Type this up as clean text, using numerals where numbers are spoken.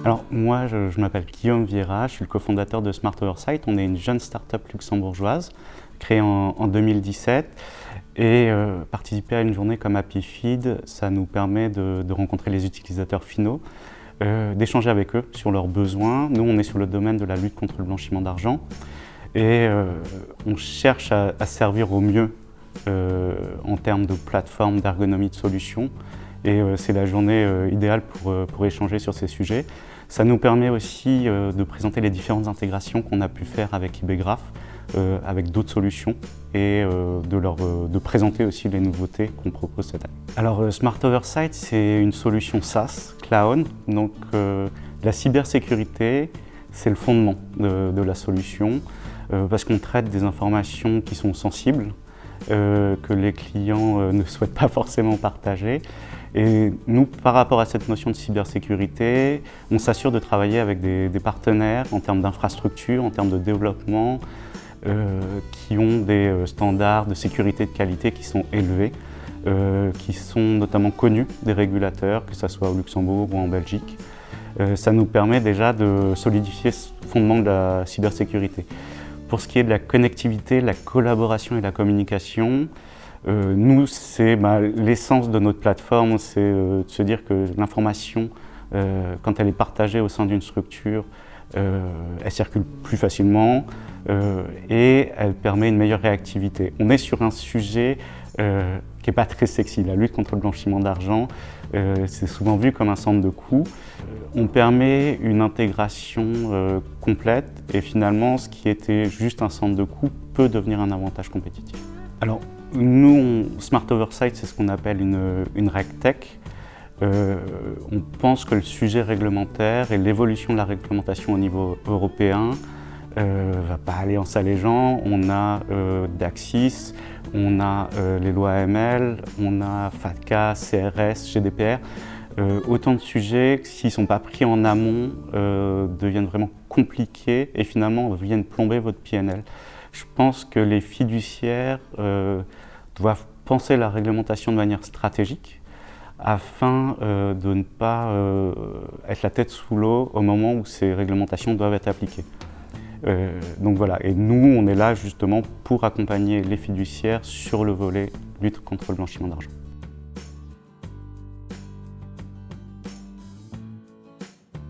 Alors moi, je m'appelle Guillaume Vieira, je suis le cofondateur de Smart Oversight. On est une jeune start-up luxembourgeoise créée en 2017 et participer à une journée comme Happy Feed, ça nous permet de rencontrer les utilisateurs finaux, d'échanger avec eux sur leurs besoins. Nous, on est sur le domaine de la lutte contre le blanchiment d'argent et on cherche à servir au mieux en termes de plateforme, d'ergonomie, de solutions. Et c'est la journée idéale pour échanger sur ces sujets. Ça nous permet aussi de présenter les différentes intégrations qu'on a pu faire avec IBgraph, avec d'autres solutions, et de présenter aussi les nouveautés qu'on propose cette année. Alors Smart Oversight, c'est une solution SaaS, cloud, donc la cybersécurité, c'est le fondement de la solution, parce qu'on traite des informations qui sont sensibles, que les clients ne souhaitent pas forcément partager. Et nous, par rapport à cette notion de cybersécurité, on s'assure de travailler avec des partenaires en termes d'infrastructure, en termes de développement, qui ont des standards de sécurité et de qualité qui sont élevés, qui sont notamment connus des régulateurs, que ce soit au Luxembourg ou en Belgique. Ça nous permet déjà de solidifier ce fondement de la cybersécurité. Pour ce qui est de la connectivité, la collaboration et la communication, nous, c'est l'essence de notre plateforme, c'est de se dire que l'information, quand elle est partagée au sein d'une structure, elle circule plus facilement et elle permet une meilleure réactivité. On est sur un sujet qui n'est pas très sexy, la lutte contre le blanchiment d'argent. C'est souvent vu comme un centre de coûts. On permet une intégration complète et finalement, ce qui était juste un centre de coûts peut devenir un avantage compétitif. Alors, nous, Smart Oversight, c'est ce qu'on appelle une RegTech. On pense que le sujet réglementaire et l'évolution de la réglementation au niveau européen ne va pas aller en s'allégeant. On a DACSIS, on a les lois AML, on a FATCA, CRS, GDPR. Autant de sujets qui, s'ils ne sont pas pris en amont, deviennent vraiment compliqués et finalement viennent plomber votre PNL. Je pense que les fiduciaires doivent penser la réglementation de manière stratégique afin de ne pas être la tête sous l'eau au moment où ces réglementations doivent être appliquées. Donc voilà, et nous on est là justement pour accompagner les fiduciaires sur le volet lutte contre le blanchiment d'argent.